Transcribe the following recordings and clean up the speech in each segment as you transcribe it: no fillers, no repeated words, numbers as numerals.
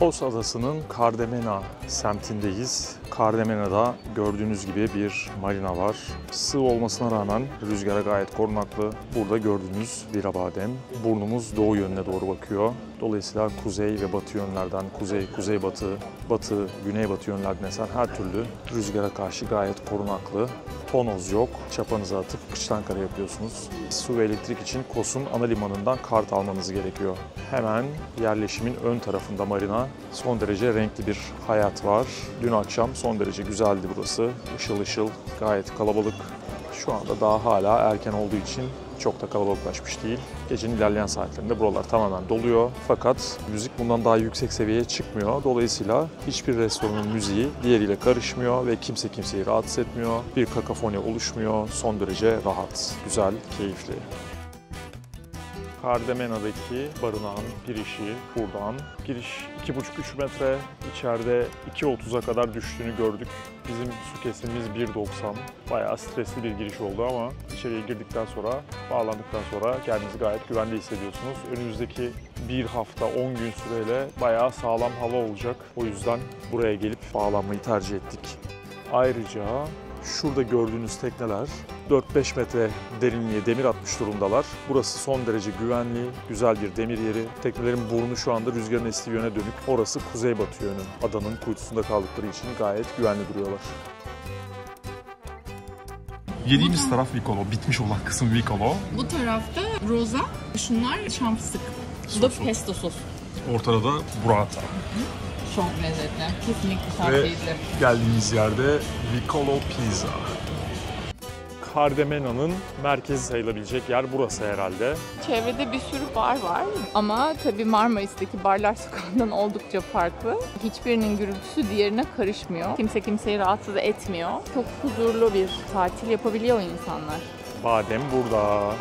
Kos Adası'nın Cardamena semtindeyiz. Cardamena'da gördüğünüz gibi bir marina var. Sığ olmasına rağmen rüzgara gayet korunaklı. Burada gördüğünüz Birabadem. Burnumuz doğu yönüne doğru bakıyor. Dolayısıyla kuzey ve batı yönlerden, kuzey, kuzeybatı, batı, güneybatı yönlerden esen her türlü rüzgara karşı gayet korunaklı. Tonoz yok. Çapanızı atıp kıştan kara yapıyorsunuz. Su ve elektrik için Kos'un ana limanından kart almanız gerekiyor. Hemen yerleşimin ön tarafında marina. Son derece renkli bir hayat var. Dün akşam son derece güzeldi burası. Işıl ışıl, gayet kalabalık. Şu anda daha hala erken olduğu için çok da kalabalıklaşmış değil. Gecenin ilerleyen saatlerinde buralar tamamen doluyor. Fakat müzik bundan daha yüksek seviyeye çıkmıyor. Dolayısıyla hiçbir restoranın müziği diğeriyle karışmıyor ve kimse kimseyi rahatsız etmiyor. Bir kakafoni oluşmuyor. Son derece rahat, güzel, keyifli. Cardamena'daki barınağın girişi buradan. Giriş 2,5-3 metre. İçeride 2.30'a kadar düştüğünü gördük. Bizim su kesimimiz 1.90. Bayağı stresli bir giriş oldu ama içeriye girdikten sonra, bağlandıktan sonra kendinizi gayet güvende hissediyorsunuz. Önümüzdeki bir hafta 10 gün süreyle bayağı sağlam hava olacak. O yüzden buraya gelip bağlanmayı tercih ettik. Ayrıca şurada gördüğünüz tekneler 4-5 metre derinliğe demir atmış durumdalar. Burası son derece güvenli, güzel bir demir yeri. Teknelerin burnu şu anda rüzgarın estiği yöne dönük. Orası kuzeybatı yönü. Adanın kuytusunda kaldıkları için gayet güvenli duruyorlar. Yediğimiz taraf Vicolo, bitmiş olan kısım Vicolo. Bu tarafta roza, şunlar şam fıstık. Bu da pesto sos. Ortada da burrata. Çok lezzetli. Kesinlikle Ve tavsiye edilir. geldiğimiz yerde Vicolo Pizza. Cardamena'nın merkezi sayılabilecek yer burası herhalde. Çevrede bir sürü bar var ama tabii Marmaris'teki barlar sokağından oldukça farklı. Hiçbirinin gürültüsü diğerine karışmıyor. Kimse kimseyi rahatsız etmiyor. Çok huzurlu bir tatil yapabiliyor insanlar. Badem burada.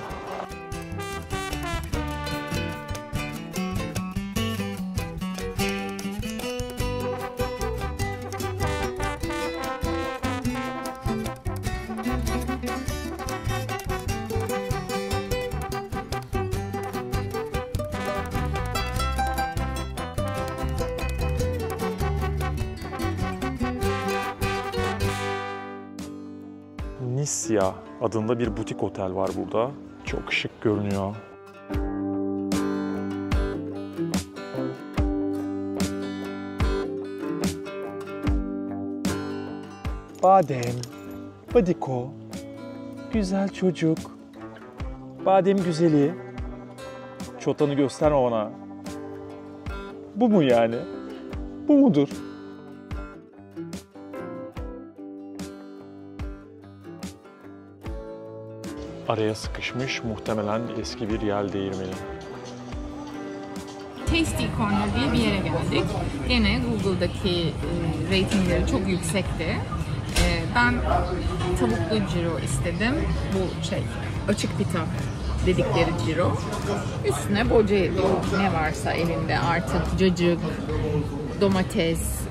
Nisya adında bir butik otel var burada. Çok şık görünüyor. Badem, Badiko, güzel çocuk. Badem güzeli. Çotanı gösterme bana. Bu mu yani? Bu mudur? Araya sıkışmış muhtemelen eski bir yel değirmeni. Tasty Corner diye bir yere geldik. Gene Google'daki ratingleri çok yüksekti. Ben tavuklu ciro istedim. Bu açık pita dedikleri ciro. Üstüne boca ediyor. Ne varsa elinde artık cacık, domates,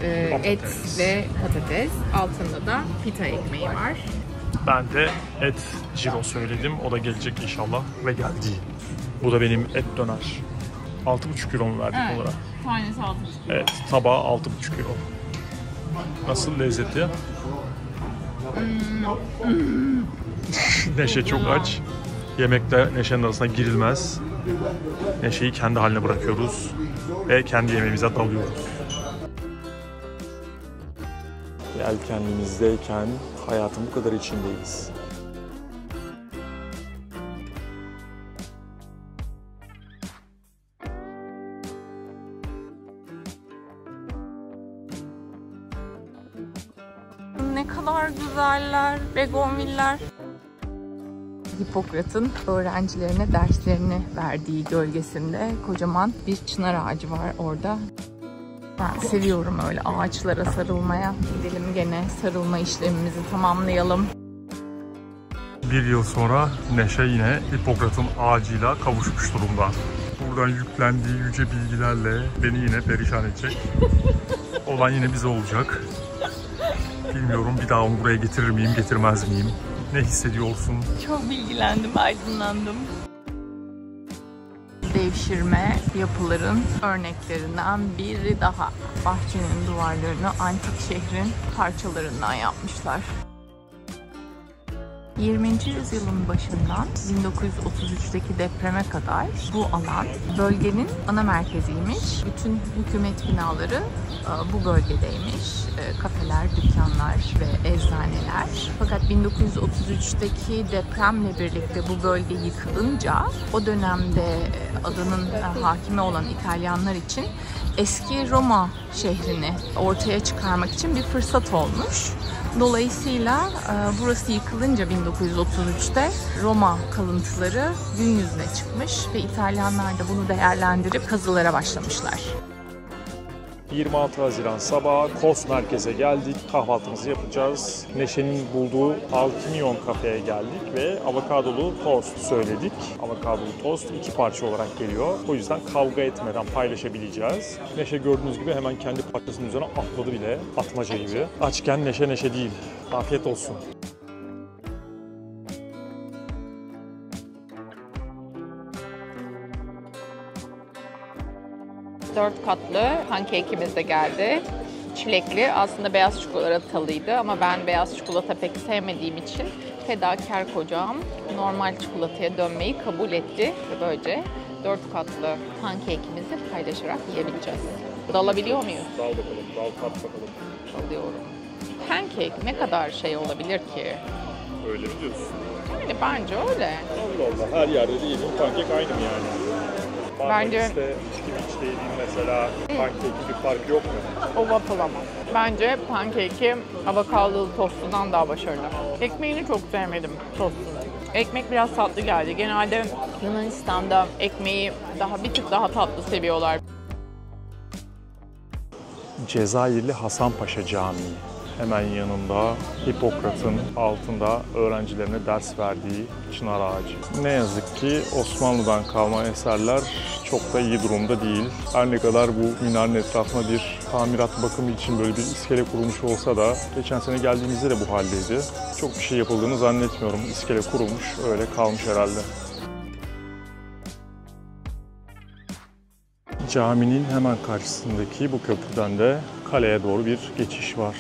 et ve patates. Altında da pita ekmeği var. Ben de et ciro söyledim. O da gelecek inşallah ve geldi. Bu da benim et döner. 6,5 euro mu verdik onlara? Tanesi 6,5 euro. Evet, tabağı 6,5 euro. Nasıl, lezzetli? Neşe çok aç. Yemekte Neşe'nin arasına girilmez. Neşe'yi kendi haline bırakıyoruz ve kendi yemeğimize dalıyoruz. Yelkenliğimizdeyken hayatın bu kadar içindeyiz. Ne kadar güzeller, begonviller. Hipokrat'ın öğrencilerine derslerini verdiği gölgesinde kocaman bir çınar ağacı var orada. Ben seviyorum öyle ağaçlara sarılmaya. Gidelim gene sarılma işlemimizi tamamlayalım. Bir yıl sonra Neşe yine Hipokrat'ın ağacıyla kavuşmuş durumda. Buradan yüklendiği yüce bilgilerle beni yine perişan edecek. Olan yine bize olacak. Bilmiyorum, bir daha onu buraya getirir miyim, getirmez miyim? Ne hissediyorsun? Çok bilgilendim, aydınlandım. devşirme yapıların örneklerinden biri daha. Bahçenin duvarlarını antik şehrin parçalarından yapmışlar. 20. yüzyılın başından 1933'teki depreme kadar bu alan bölgenin ana merkeziymiş. Bütün hükümet binaları bu bölgedeymiş. Kafeler, dükkanlar ve eczaneler. Fakat 1933'teki depremle birlikte bu bölge yıkılınca o dönemde adanın hakimi olan İtalyanlar için eski Roma şehrini ortaya çıkarmak için bir fırsat olmuş. Dolayısıyla burası yıkılınca 1933'te Roma kalıntıları gün yüzüne çıkmış ve İtalyanlar da bunu değerlendirip kazılara başlamışlar. 26 Haziran sabahı Kos merkeze geldik. Kahvaltımızı yapacağız. Neşe'nin bulduğu Alkimion kafeye geldik ve avokadolu tost söyledik. Avokadolu tost 2 parça olarak geliyor. O yüzden kavga etmeden paylaşabileceğiz. Neşe gördüğünüz gibi hemen kendi parçasının üzerine atladı bile. Atmaca gibi. Açken neşe neşe değil. Afiyet olsun. Dört katlı pancake'imiz de geldi. Çilekli, aslında beyaz çikolatalıydı ama ben beyaz çikolata pek sevmediğim için fedakar kocam normal çikolataya dönmeyi kabul etti. Ve böylece 4 katlı pancake'imizi paylaşarak yiyebileceğiz. Dalabiliyor muyuz? Dal bakalım, dal kat bakalım. Dalıyorum. Pancake ne kadar şey olabilir ki? Öyle mi diyorsun? Yani bence öyle. Allah Allah, her yerde değil mi? Pankek aynı mı yani? Bence içki yediğin mesela pankekin bir farkı yok mu? o waffle ama. Bence pancake'i avokadolu tostundan daha başarılı. Ekmeğini çok sevmedim tostun. Ekmek biraz tatlı geldi. Genelde Yunanistan'da ekmeği bir tık daha tatlı seviyorlar. Cezayirli Hasanpaşa Camii. Hemen yanında Hipokrat'ın altında öğrencilerine ders verdiği çınar ağacı. Ne yazık ki Osmanlı'dan kalma eserler çok da iyi durumda değil. Her ne kadar bu minarenin etrafına bir tamirat bakımı için böyle bir iskele kurulmuş olsa da geçen sene geldiğimizde de bu haldeydi. Çok bir şey yapıldığını zannetmiyorum. İskele kurulmuş, öyle kalmış herhalde. Caminin hemen karşısındaki bu köprüden de kaleye doğru bir geçiş var.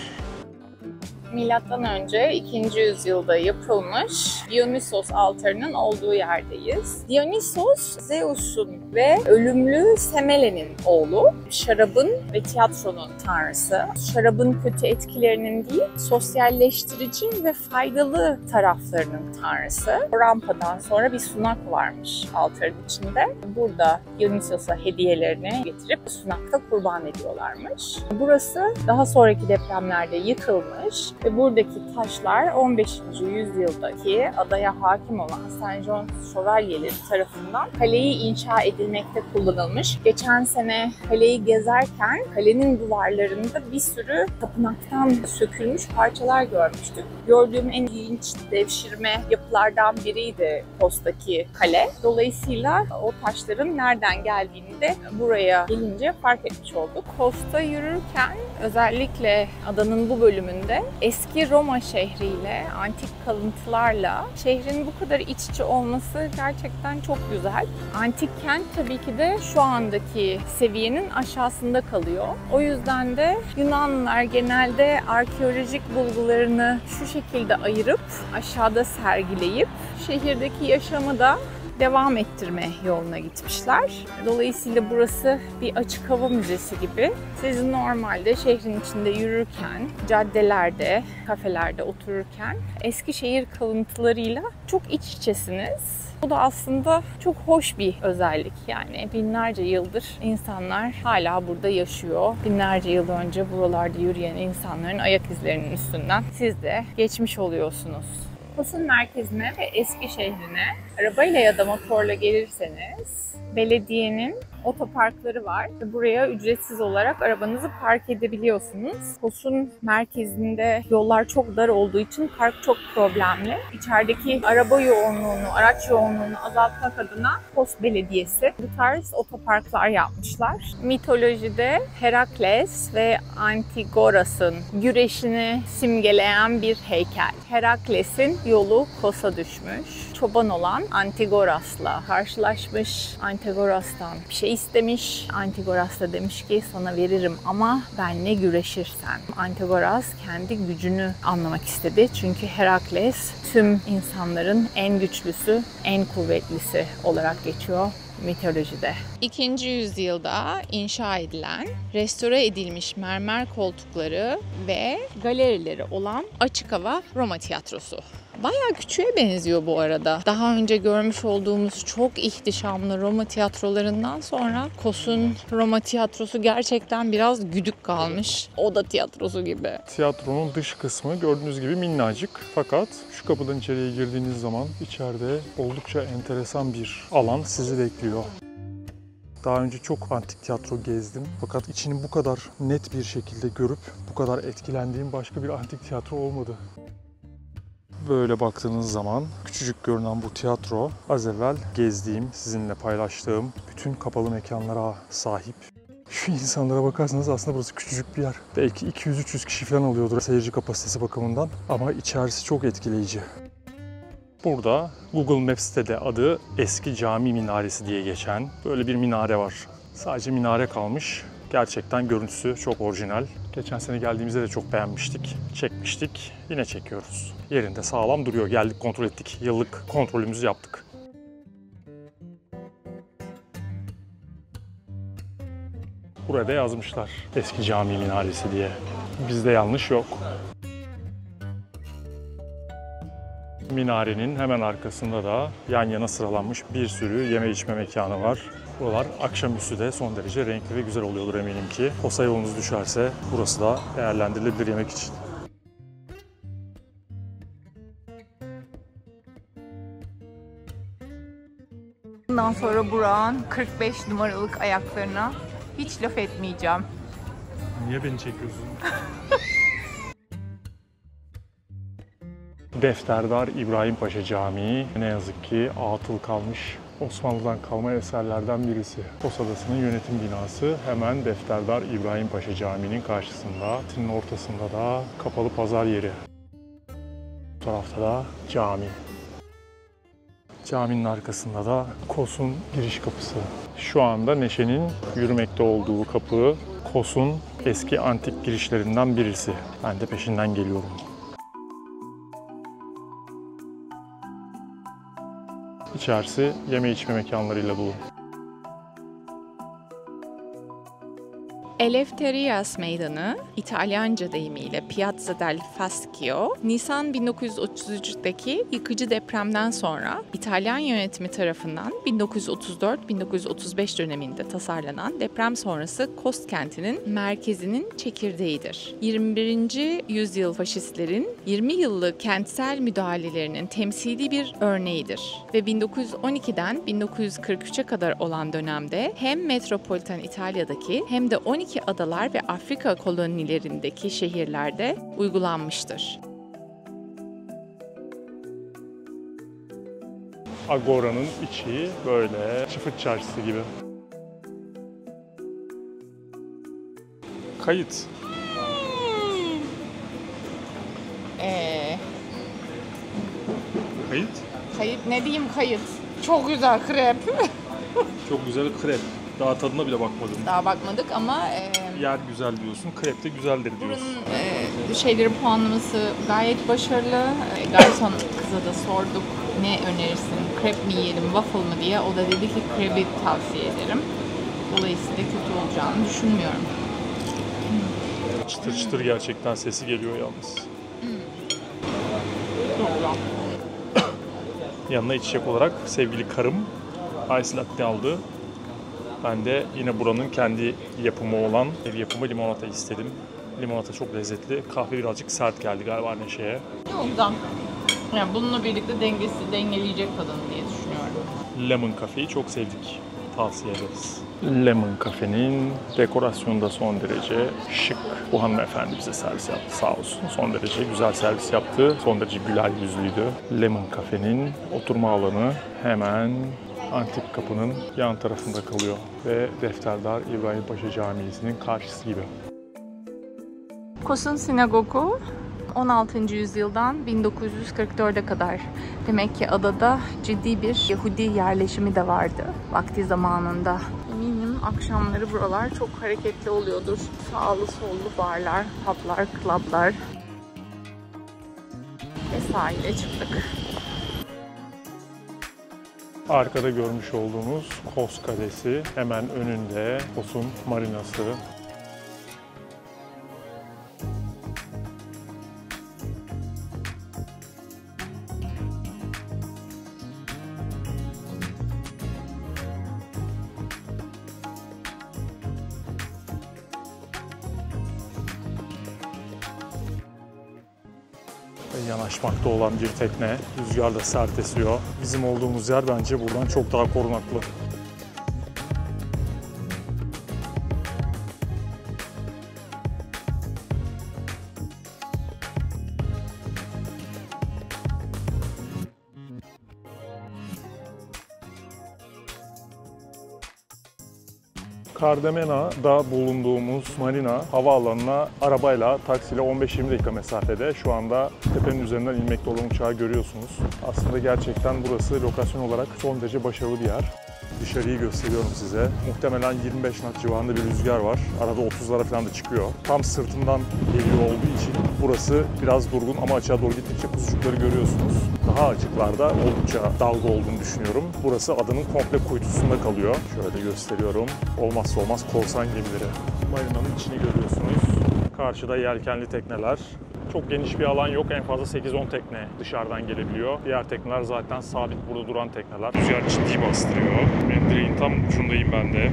Milattan önce 2. yüzyılda yapılmış Dionysos altarının olduğu yerdeyiz. Dionysos, Zeus'un ve ölümlü Semele'nin oğlu. Şarabın ve tiyatronun tanrısı. Şarabın kötü etkilerinin değil, sosyalleştirici ve faydalı taraflarının tanrısı. Rampadan sonra bir sunak varmış altarın içinde. Burada Dionysos'a hediyelerini getirip sunakta kurban ediyorlarmış. Burası daha sonraki depremlerde yıkılmış. Ve buradaki taşlar 15. yüzyıldaki adaya hakim olan St. John şövalyeleri tarafından kaleyi inşa edilmekte kullanılmış. Geçen sene kaleyi gezerken kalenin duvarlarında bir sürü tapınaktan sökülmüş parçalar görmüştük. Gördüğüm en ilginç devşirme yapılardan biriydi Kos'taki kale. Dolayısıyla o taşların nereden geldiğini de buraya gelince fark etmiş olduk. Kos'ta yürürken özellikle adanın bu bölümünde eski Roma şehriyle, antik kalıntılarla şehrin bu kadar iç içe olması gerçekten çok güzel. Antik kent tabii ki de şu andaki seviyenin aşağısında kalıyor. O yüzden de Yunanlılar genelde arkeolojik bulgularını şu şekilde ayırıp aşağıda sergileyip şehirdeki yaşamı da devam ettirme yoluna gitmişler. Dolayısıyla burası bir açık hava müzesi gibi. Siz normalde şehrin içinde yürürken, caddelerde, kafelerde otururken eski şehir kalıntılarıyla çok iç içesiniz. Bu da aslında çok hoş bir özellik. Yani binlerce yıldır insanlar hala burada yaşıyor. Binlerce yıl önce buralarda yürüyen insanların ayak izlerinin üstünden siz de geçmiş oluyorsunuz. Kos'un merkezine ve eski şehrine arabayla ya da motorla gelirseniz belediyenin otoparkları var. Buraya ücretsiz olarak arabanızı park edebiliyorsunuz. Kos'un merkezinde yollar çok dar olduğu için park çok problemli. İçerideki araba yoğunluğunu, araç yoğunluğunu azaltmak adına Kos Belediyesi bu tarz otoparklar yapmışlar. Mitolojide Herakles ve Antigoras'ın güreşini simgeleyen bir heykel. Herakles'in yolu Kos'a düşmüş. Çoban olan Antigoras'la karşılaşmış. Antigoras'tan bir şey istemiş. Antigoras da demiş ki sana veririm ama benle güreşirsen. Antigoras kendi gücünü anlamak istedi. Çünkü Herakles tüm insanların en güçlüsü, en kuvvetlisi olarak geçiyor mitolojide. 2. yüzyılda inşa edilen, restore edilmiş mermer koltukları ve galerileri olan açık hava Roma tiyatrosu. Bayağı küçüğe benziyor bu arada. Daha önce görmüş olduğumuz çok ihtişamlı Roma tiyatrolarından sonra Kos'un Roma tiyatrosu gerçekten biraz güdük kalmış. Oda tiyatrosu gibi. Tiyatronun dış kısmı gördüğünüz gibi minnacık. Fakat şu kapıdan içeriye girdiğiniz zaman içeride oldukça enteresan bir alan sizi bekliyor. Daha önce çok antik tiyatro gezdim. Fakat içini bu kadar net bir şekilde görüp bu kadar etkilendiğim başka bir antik tiyatro olmadı. Böyle baktığınız zaman küçücük görünen bu tiyatro az evvel gezdiğim, sizinle paylaştığım bütün kapalı mekanlara sahip. Şu insanlara bakarsanız aslında burası küçücük bir yer. Belki 200-300 kişi falan alıyordur seyirci kapasitesi bakımından ama içerisi çok etkileyici. Burada Google Maps'te de adı Eski Cami Minaresi diye geçen böyle bir minare var. Sadece minare kalmış. Gerçekten görüntüsü çok orijinal. Geçen sene geldiğimizde de çok beğenmiştik, çekmiştik. Yine çekiyoruz. Yerinde sağlam duruyor. Geldik, kontrol ettik. Yıllık kontrolümüzü yaptık. Buraya da yazmışlar Eski Cami Minaresi diye. Bizde yanlış yok. Minarenin hemen arkasında da yan yana sıralanmış bir sürü yeme içme mekanı var. Buralar akşamüstü de son derece renkli ve güzel oluyordur eminim ki. Kos'a yolunuz düşerse burası da değerlendirilebilir yemek için. Bundan sonra Burak'ın 45 numaralık ayaklarına hiç laf etmeyeceğim. Niye beni çekiyorsun? Defterdar İbrahim Paşa Camii ne yazık ki atıl kalmış Osmanlı'dan kalma eserlerden birisi. Kos Adası'nın yönetim binası hemen Defterdar İbrahim Paşa Camii'nin karşısında. Tinin ortasında da kapalı pazar yeri. Bu tarafta da cami. Caminin arkasında da Kos'un giriş kapısı. Şu anda Neşe'nin yürümekte olduğu kapı Kos'un eski antik girişlerinden birisi. Ben de peşinden geliyorum. İçerisi yeme içme mekanlarıyla dolu. Eleftherias Meydanı, İtalyanca deyimiyle Piazza del Fascio, Nisan 1933'teki yıkıcı depremden sonra İtalyan yönetimi tarafından 1934-1935 döneminde tasarlanan deprem sonrası Kos kentinin merkezinin çekirdeğidir. 21. yüzyıl faşistlerin 20 yıllık kentsel müdahalelerinin temsili bir örneğidir. Ve 1912'den 1943'e kadar olan dönemde hem metropolitan İtalya'daki hem de 12 adalar ve Afrika kolonilerindeki şehirlerde uygulanmıştır. Agora'nın içi böyle çıfıt çarşısı gibi. Kayıt. Kayıt? Kayıt ne diyeyim kayıt? Çok güzel krep. Çok güzel krep. Daha tadına bile bakmadım. Daha bakmadık ama Yer güzel diyorsun, krep de güzeldir diyorsun. buranın şeylerin puanlaması gayet başarılı. Garson kıza da sorduk ne önerirsin, krep mi yiyelim, waffle mı diye. O da dedi ki krebi tavsiye ederim. Dolayısıyla kötü olacağını düşünmüyorum. Çıtır çıtır gerçekten sesi geliyor yalnız. Çok güzel. Yanına içecek olarak sevgili karım ice latte aldı. Ben de yine buranın kendi yapımı olan ev yapımı limonata istedim. Limonata çok lezzetli. Kahve birazcık sert geldi galiba Neşe'ye. Çok güzel. Yani bununla birlikte dengeleyecek tadını diye düşünüyorum. Lemon Cafe'yi çok sevdik. tavsiye ederiz. Lemon Cafe'nin dekorasyonu da son derece şık. Bu hanımefendi bize servis yaptı sağ olsun. Son derece güzel servis yaptı. Son derece güler yüzlüydü. Lemon Cafe'nin oturma alanı hemen antik kapının yan tarafında kalıyor. Ve Defterdar İbrahim Paşa Camii'sinin karşısı gibi. Kosun Sinagogu 16. yüzyıldan 1944'e kadar. Demek ki adada ciddi bir Yahudi yerleşimi de vardı vakti zamanında. Eminim akşamları buralar çok hareketli oluyordur. Sağlı sollu barlar, publar, klublar ve sahile çıktık. Arkada görmüş olduğunuz Kos Kalesi, hemen önünde Kos'un marinası. Yanaşmakta olan bir tekne, rüzgarla sert esiyor. Bizim olduğumuz yer bence buradan çok daha korunaklı. Cardemena'da bulunduğumuz marina havaalanına arabayla, taksiyle 15-20 dakika mesafede. Şu anda tepenin üzerinden inmekte olan uçağı görüyorsunuz. Aslında gerçekten burası lokasyon olarak son derece başarılı bir yer. Dışarıyı gösteriyorum size. Muhtemelen 25 knot civarında bir rüzgar var. Arada 30'lara falan da çıkıyor. Tam sırtımdan geliyor olduğu için burası biraz durgun ama açığa doğru gittikçe kuzucukları görüyorsunuz. Daha açıklarda oldukça dalga olduğunu düşünüyorum. Burası adanın komple kuytusunda kalıyor. Şöyle gösteriyorum. Olmazsa olmaz korsan gemileri. Marinanın içini görüyorsunuz. Karşıda yelkenli tekneler. Çok geniş bir alan yok. En fazla 8-10 tekne dışarıdan gelebiliyor. Diğer tekneler zaten sabit burada duran tekneler. Rüzgar ciddi bastırıyor. Mendireğin tam ucundayım ben de.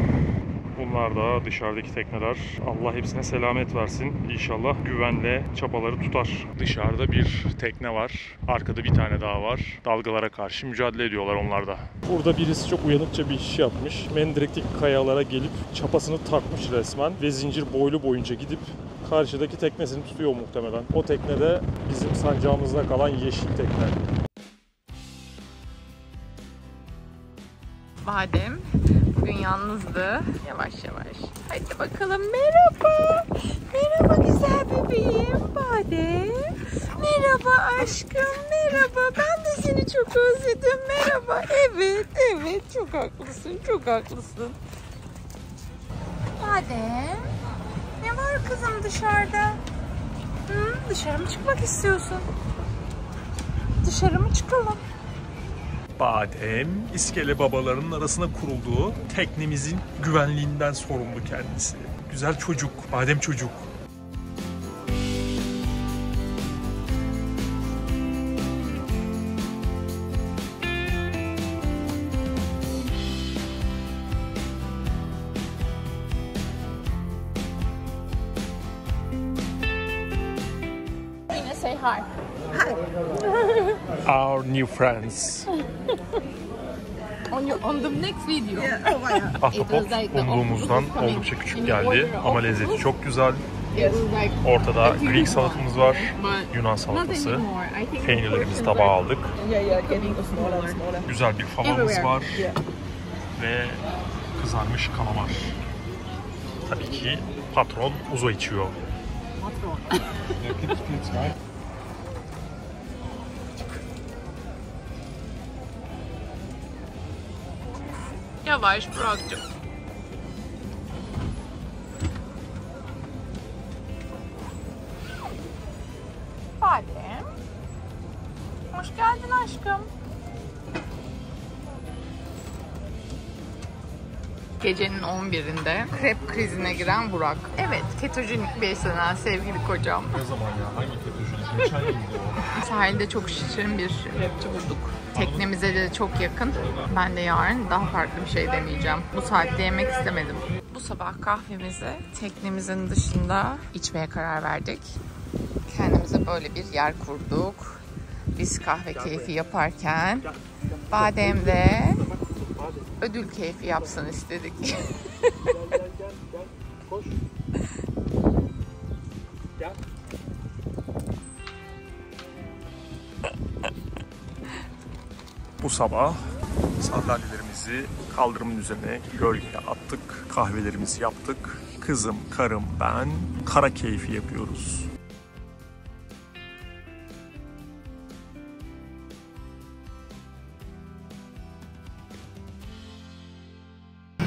Bunlar da dışarıdaki tekneler. Allah hepsine selamet versin. İnşallah güvenle çapaları tutar. Dışarıda bir tekne var. Arkada bir tane daha var. Dalgalara karşı mücadele ediyorlar onlar da. Burada birisi çok uyanıkça bir iş yapmış. Mendirekteki kayalara gelip çapasını takmış resmen. Ve zincir boylu boyunca gidip karşıdaki teknesini tutuyor muhtemelen. O tekne de bizim sancağımızda kalan yeşil tekne. Badem bugün yalnızdı. Yavaş yavaş. Hadi bakalım. Merhaba. Merhaba güzel bebeğim. Badem. Merhaba aşkım. Merhaba. Ben de seni çok özledim. Merhaba. Evet, evet. Çok haklısın. Çok haklısın. Badem. Ne var kızım dışarıda? Hı? Dışarı mı çıkmak istiyorsun? Dışarı mı çıkalım? Badem, iskele babalarının arasına kurulduğu teknemizin güvenliğinden sorumlu kendisi. Güzel çocuk, badem çocuk. Yine say hi. Our new friends. On the next video. Ahtapot umduğumuzdan oldukça küçük geldi ama lezzeti çok güzel. Ortada Greek salatamız var, Yunan salatası, peynirlerimizi tabağa aldık. Güzel bir favamız var ve kızarmış kalamar. Tabii ki patron uzo içiyor. Yavaş Burak'cığım. Badem. Hoş geldin aşkım. Gecenin 11'inde krep krizine giren Burak. Evet, ketojenik beslenen sevgili kocam. Ne zaman ya? Hangi ketojenik? Geçen yılda o. Sahilde çok şirin bir rapçi bulduk. Teknemize de çok yakın. Ben de yarın daha farklı bir şey deneyeceğim. Bu saatte yemek istemedim. Bu sabah kahvemizi teknemizin dışında içmeye karar verdik. Kendimize böyle bir yer kurduk. Biz kahve keyfi yaparken Badem de ödül keyfi yapsın istedik. Gel. Koş. Gel. Bu sabah sandalyelerimizi kaldırımın üzerine gölgeye attık. Kahvelerimizi yaptık. Kızım, karım, ben kara keyfi yapıyoruz.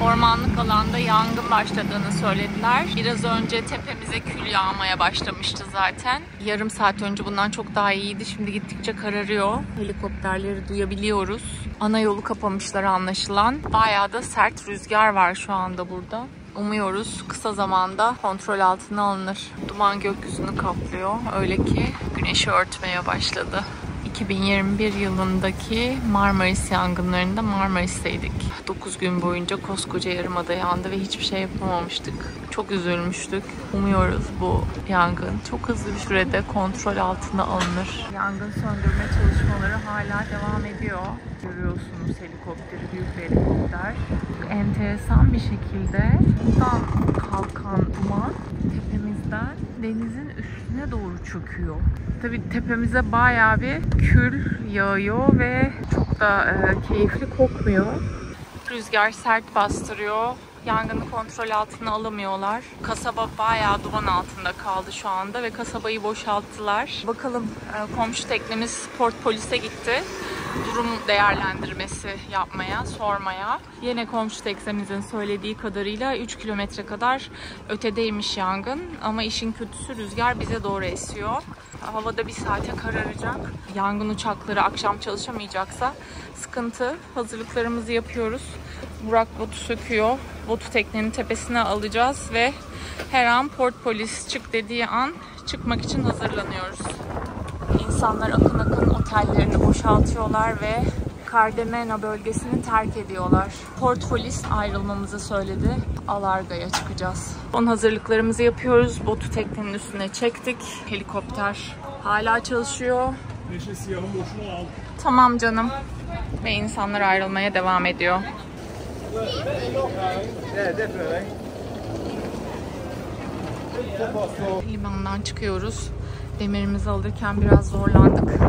Ormanlık alanda yangın başladığını söylediler. Biraz önce tepemize kül yağmaya başlamıştı zaten. Yarım saat önce bundan çok daha iyiydi. Şimdi gittikçe kararıyor. Helikopterleri duyabiliyoruz. Ana yolu kapamışlar anlaşılan. Bayağı da sert rüzgar var şu anda burada. Umuyoruz kısa zamanda kontrol altına alınır. Duman gökyüzünü kaplıyor. Öyle ki güneşi örtmeye başladı. 2021 yılındaki Marmaris yangınlarında Marmaris'teydik. 9 gün boyunca koskoca yarımada yandı ve hiçbir şey yapamamıştık. Çok üzülmüştük. Umuyoruz bu yangın çok hızlı bir sürede kontrol altına alınır. Yangın söndürme çalışmaları hala devam ediyor. Görüyorsunuz helikopteri, büyük bir helikopter. Enteresan bir şekilde buradan kalkan duman tepemizden denizin üstüne doğru çöküyor. Tabii tepemize bayağı bir kül yağıyor ve çok da keyifli kokmuyor. Rüzgar sert bastırıyor. Yangını kontrol altına alamıyorlar. Kasaba bayağı duman altında kaldı şu anda ve kasabayı boşalttılar. Bakalım komşu teknemiz Port Polis'e gitti. Durum değerlendirmesi yapmaya, sormaya. Yine komşu teknemizin söylediği kadarıyla 3 kilometre kadar ötedeymiş yangın. Ama işin kötüsü rüzgar bize doğru esiyor. Havada bir saate kararacak. Yangın uçakları akşam çalışamayacaksa sıkıntı. Hazırlıklarımızı yapıyoruz. Burak botu söküyor. Botu teknenin tepesine alacağız ve her an Port Polis çık dediği an çıkmak için hazırlanıyoruz. İnsanlar akın akın otellerini boşaltıyorlar ve Cardamena bölgesini terk ediyorlar. Port Polis ayrılmamızı söyledi. Alarga'ya çıkacağız. Son hazırlıklarımızı yapıyoruz. Botu teknenin üstüne çektik. Helikopter hala çalışıyor. Neşe siyahın boşuna al. Tamam canım. Ve insanlar ayrılmaya devam ediyor. Limandan çıkıyoruz. Demirimizi alırken biraz zorlandık.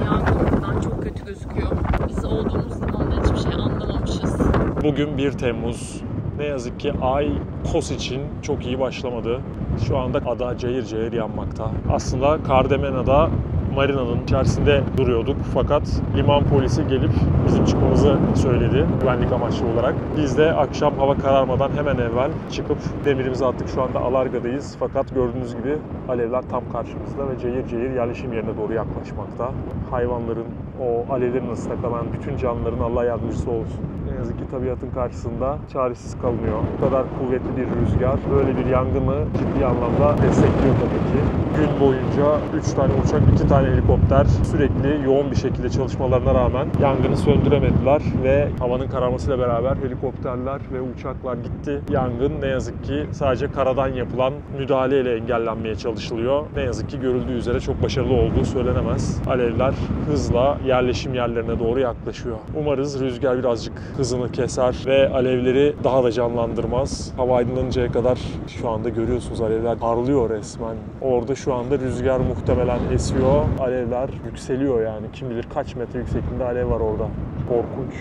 Yangın buradan çok kötü gözüküyor. Biz olduğumuz zaman hiçbir şey anlamamışız. Bugün 1 Temmuz. Ne yazık ki ay Kos için çok iyi başlamadı. Şu anda ada cayır cayır yanmakta. Aslında Cardamena'da marinanın içerisinde duruyorduk fakat liman polisi gelip bizim çıkmamızı söyledi güvenlik amaçlı olarak. Biz de akşam hava kararmadan hemen evvel çıkıp demirimizi attık. Şu anda Alarga'dayız fakat gördüğünüz gibi alevler tam karşımızda ve cayır cayır yerleşim yerine doğru yaklaşmakta. Hayvanların, o alevlerin arasında kalan bütün canlıların Allah yardımcısı olsun. Ne yazık ki tabiatın karşısında çaresiz kalınıyor. Bu kadar kuvvetli bir rüzgar böyle bir yangını ciddi anlamda destekliyor tabii ki. Gün boyunca 3 tane uçak, 2 tane helikopter sürekli yoğun bir şekilde çalışmalarına rağmen yangını söndüremediler ve havanın kararmasıyla beraber helikopterler ve uçaklar gitti. Yangın ne yazık ki sadece karadan yapılan müdahaleyle engellenmeye çalışılıyor. Ne yazık ki görüldüğü üzere çok başarılı olduğu söylenemez. Alevler hızla yerleşim yerlerine doğru yaklaşıyor. Umarız rüzgar birazcık hızını keser ve alevleri daha da canlandırmaz. Hava aydınlanıncaya kadar şu anda görüyorsunuz alevler parlıyor resmen. Orada şu anda rüzgar muhtemelen esiyor. Alevler yükseliyor yani. Kim bilir kaç metre yüksekliğinde alev var orada. Korkunç.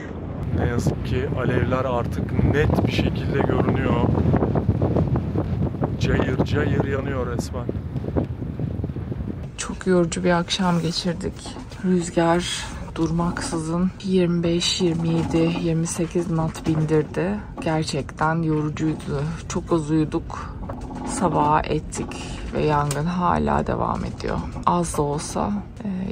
Ne yazık ki alevler artık net bir şekilde görünüyor. Cayır cayır yanıyor resmen. Çok yorucu bir akşam geçirdik. Rüzgar durmaksızın 25, 27, 28 knot bindirdi. Gerçekten yorucuydu. Çok az uyuduk. Sabaha ettik ve yangın hala devam ediyor. Az da olsa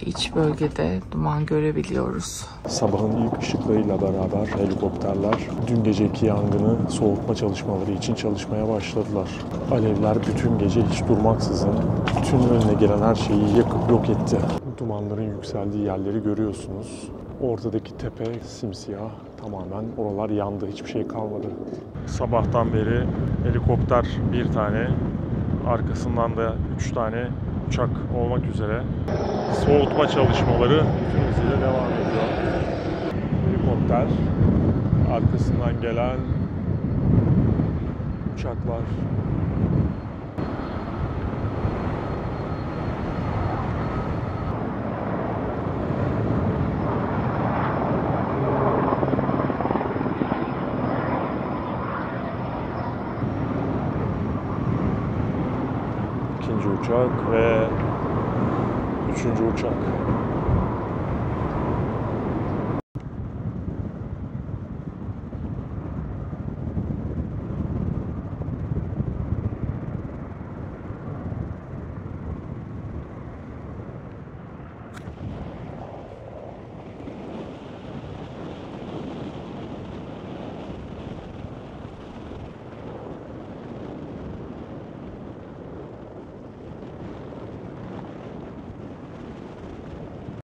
iç bölgede duman görebiliyoruz. Sabahın ilk ışıklarıyla beraber helikopterler dün geceki yangını soğutma çalışmaları için çalışmaya başladılar. Alevler bütün gece hiç durmaksızın bütün önüne gelen her şeyi yakıp yok etti. Dumanların yükseldiği yerleri görüyorsunuz. Ortadaki tepe simsiyah. Tamamen oralar yandı. Hiçbir şey kalmadı. Sabahtan beri helikopter bir tane, arkasından da 3 tane uçak olmak üzere soğutma çalışmaları bütün hızıyla devam ediyor. Helikopter arkasından gelen uçaklar. İkinci uçak ve üçüncü uçak.